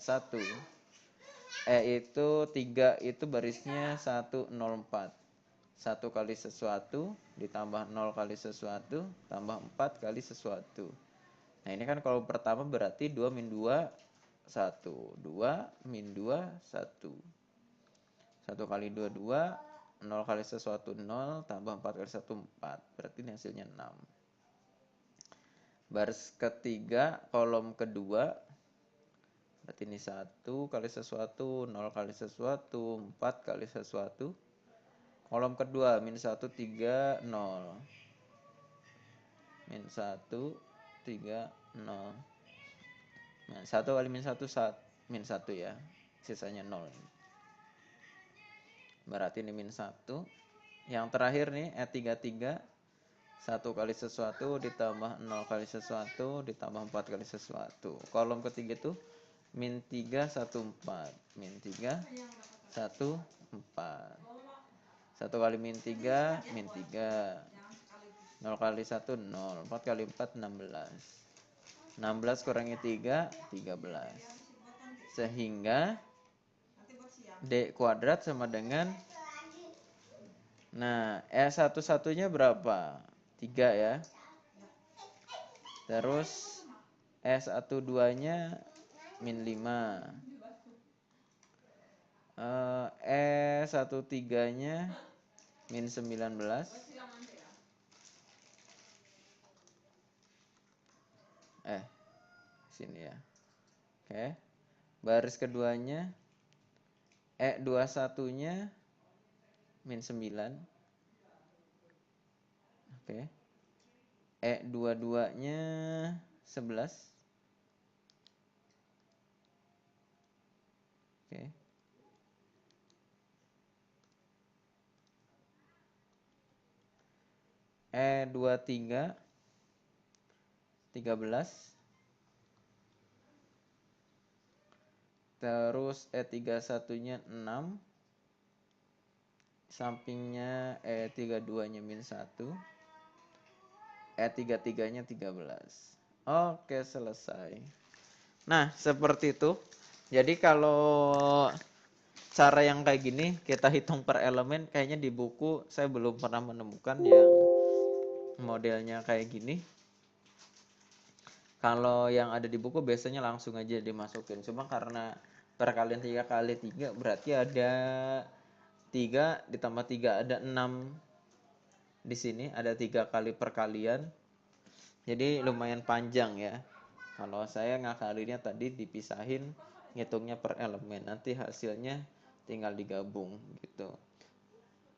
Itu 3 itu barisnya 104. 1 kali sesuatu ditambah 0 kali sesuatu tambah 4 kali sesuatu. Nah, ini kan kalau pertama berarti 2 min 2 1. 2 min 2 1. 1 kali 2 2, 0 kali sesuatu 0 tambah 4 kali 1 4. Berarti ini hasilnya 6. Baris ketiga, kolom kedua, berarti ini 1 kali sesuatu, 0 kali sesuatu, 4 kali sesuatu. Kolom kedua, min 1, 3, 0. Min 1, 3, 0. Nah, 1 kali min 1, min 1 ya. Sisanya 0. Berarti ini min 1. Yang terakhir nih, E33. 1 kali sesuatu ditambah 0 kali sesuatu ditambah 4 kali sesuatu. Kolom ketiga itu min 3, 1, 4. Min 3, 1, 4. 1 kali min 3, min 3. 0 kali 1, 0. 4 kali 4, 16. 16 kurangi 3, 13. Sehingga D kuadrat sama dengan, nah, E1-1-nya berapa? 3 ya. Terus E1-2-nya min 5. E1-3-nya min 19. Sini ya. Oke. Baris keduanya E21-nya min 9. Oke. E22-nya 11. Oke. E23 13. Terus E31-nya 6. Sampingnya E32-nya min 1. E33-nya 13. Oke, selesai. Nah, seperti itu. Jadi kalau cara yang kayak gini kita hitung per elemen, kayaknya di buku saya belum pernah menemukan yang modelnya kayak gini. Kalau yang ada di buku biasanya langsung aja dimasukin. Cuma karena perkalian 3 kali 3 berarti ada 3 ditambah 3 ada 6. Di sini ada 3 kali perkalian. Jadi lumayan panjang ya. Kalau saya ngakalinnya tadi dipisahin, ngitungnya per elemen. Nanti hasilnya tinggal digabung gitu.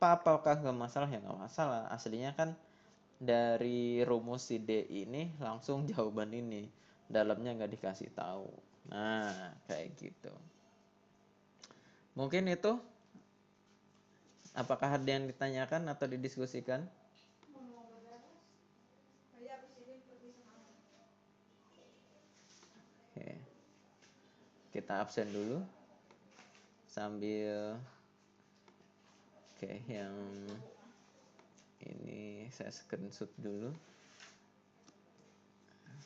Apakah nggak masalah? Ya nggak masalah. Aslinya kan dari rumus si D ini langsung jawaban ini. Dalamnya nggak dikasih tahu. Nah, kayak gitu. Mungkin itu. Apakah ada yang ditanyakan atau didiskusikan? Oke. Kita absen dulu. Sambil yang ini saya screenshot dulu.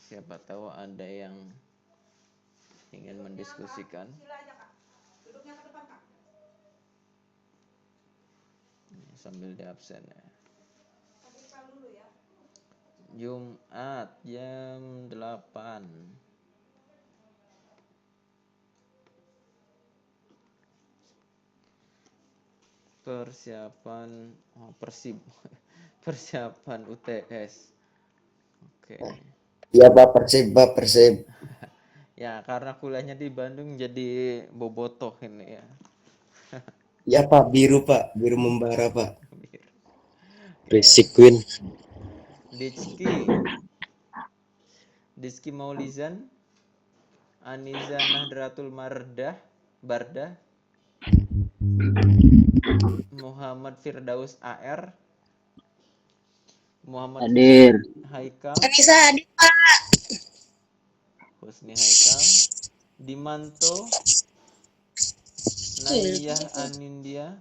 Siapa tahu ada yang ingin mendiskusikan. Sila aja, Kak. Duduknya ke depan, Kak. Sambil di absen ya. Buka dulu ya. Jumat jam 8. Persiapan persiapan UTS. Oke. Ya Pak, Persib. Ya, karena kuliahnya di Bandung jadi bobotoh ini ya. Ya Pak, biru membara Pak. Risik Queen. Dizki Maulizan, Aniza Nadratul Bardah, Muhammad Firdaus AR, Muhammad Hadir. Haikal, Anissa hadir, Pak. Husni Haikal, Dimanto, Naiyah Anindya,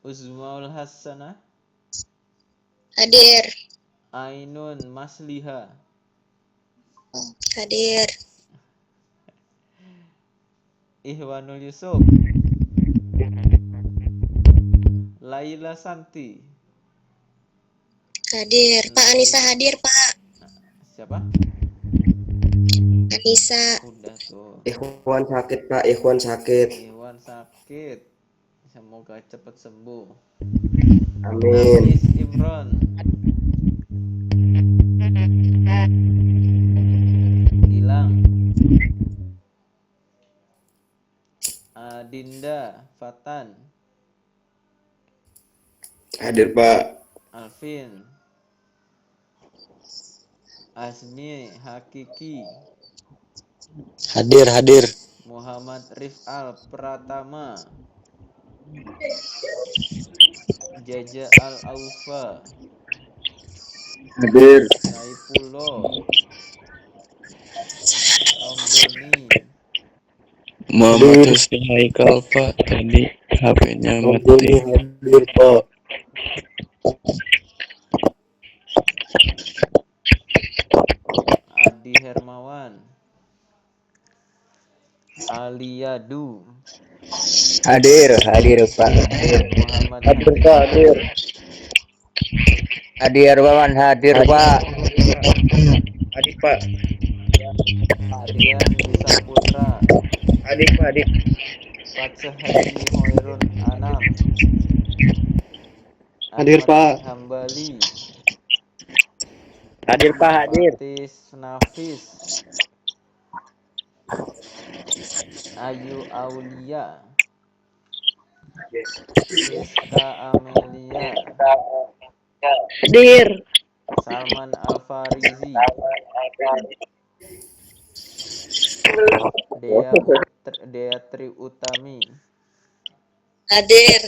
Uzmaul Hasanah, Hadir. Ainun Masliha, Hadir. Ihwanul Yusuf, Laila Santi. Hadir. Pak Anissa hadir, Pak. Siapa? Anissa. Udah tuh. Ikhwan sakit Pak, Ikhwan sakit. Iwan sakit. Semoga cepat sembuh. Amin. Nafis Imron. Adinda Fatan, Hadir Pak. Alvin, Azmi Hakiki, Hadir. Muhammad Rifal Pratama, Jaja Al Aufa, Hadir. Saifullah, Romdoni, Muhammad Husni Haikal Pak, tadi HP-nya mati. Hadir Pak. Adi Hermawan, Aliyadu, Hadir Pak. Muhammad Hadir Hadi, Pak, hadir. Adi Hermawan hadir Pak. Hadir Pak. Aryan Dwi Saputra, Hadir Pak, hadir. Fatsah Haji Hoirun Anam, Hadir, Ahmad Pak. Hambali, Hadir Pak, hadir. Fatis Nafis, Ayu Aulia, Siska Amelia, Hadir. Salman Al-Farizi, Dea Tri Utami, Hadir.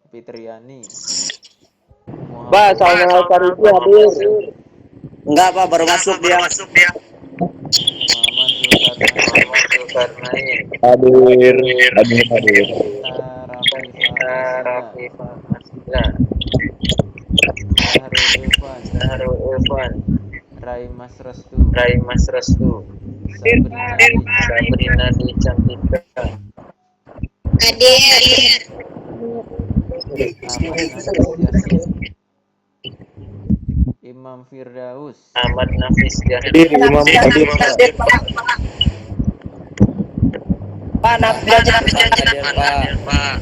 Fitriani, Pak, Muhammad Salman Al-Farisi hadir. Enggak Pak, baru masuk dia. Muhammad Zulkarnain, Hadir. Sinta Rafifa Asila, Syahrul Irfan, Rai Mas Restu, Sabrina Di Cantika, Hadir. Ahmad Nafis Yasin, Imam Firdaus, Hadir, Imam hadir Pak. Pak, hadir Pak.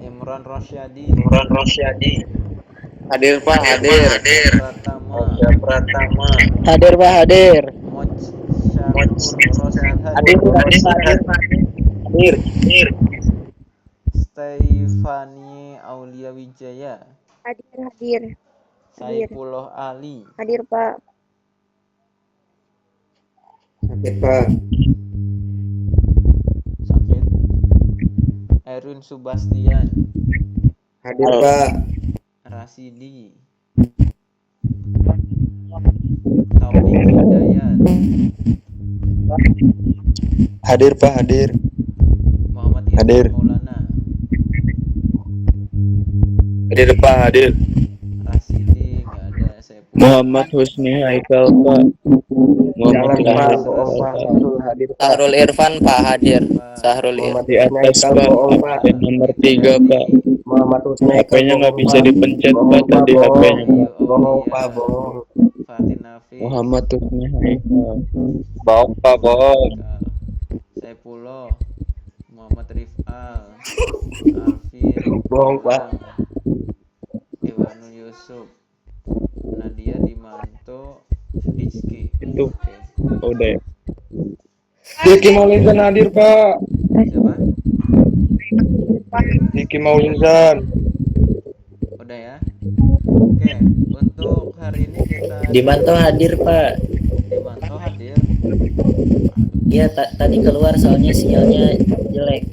Imran Rosyadi, Hadir Pak, hadir. Pratama, Hadir Pak, hadir. Moj Syakur Rosahat, Hadir. Stefanie Aulia Wijaya, Hadir. Saifullah Ali, Hadir, Pak. Hadir Pak. sakit, Erwin Subastian, Hadir Pak. Rasidi, Taufik Hidayat, Hadir Pak, hadir. Muhammad Hadir. Irfan Maulana, Hadir Pak, hadir. Rasidi nggak ada, saya Muhammad Husni Haikal Pak. Muhammad Jangan Pak, Husni bohong Pak. Haikal Pak. Sahrul hadir Pak. Sahrul Irfan Pak hadir. Sahrul Muhammad Di atas Haikal Pak, bohong Pak. HP nomor 3 Pak. Muhammad Husni Haikal HP-nya nggak bohong, bisa Pak. dipencet Bohong, Pak, tadi bohong. HP-nya Pak. Bohong Pak, bohong. Fatin Nafis, Muhammad Husni Haikal. Bohong Pak, bohong. Saifullah, Muhammad Rifal, Alvin, Bohong, Pak. Iwanul Yusuf, Nadia Dimanto, Rizky. Itu. Oke. Udah ya. Diki Maulinsan hadir Pak. Siapa? Diki Maulinsan. Udah ya. Oke, untuk hari ini kita Dimanto hadir Pak. Dimanto hadir. Iya tadi keluar soalnya sinyalnya jelek.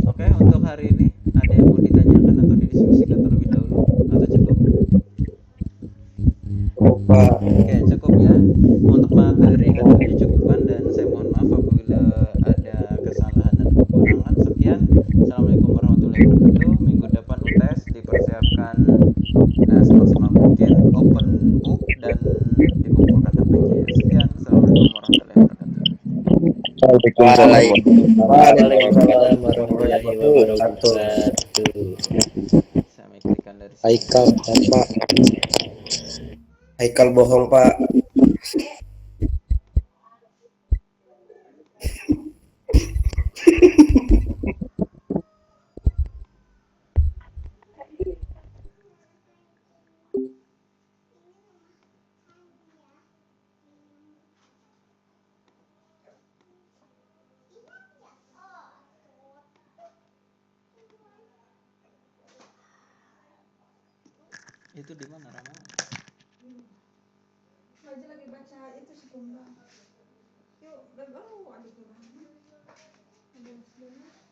Oke, untuk hari ini ada yang mau ditanyakan atau didiskusikan terlebih dahulu atau cukup? Pak. Oke, cukup ya. Untuk materi hari ini cukupkan dan saya mohon maaf apabila ada kesalahan dan kekurangan. Sekian. Assalamualaikum warahmatullahi wabarakatuh. Minggu depan UTS dipersiapkan semaksimal mungkin, open book dan dikumpulkan HP-nya. Sekian. Assalamualaikum warahmatullahi wabarakatuh. Waalaikumsalam warahmatullahi wabarakatuh. Saya mengiktikan dari sini. Haikal Pak. Haikal bohong Pak. Itu di mana Rama? Raja lagi baca itu sekolah. Yuk, baru adiknya. Ada sebenarnya.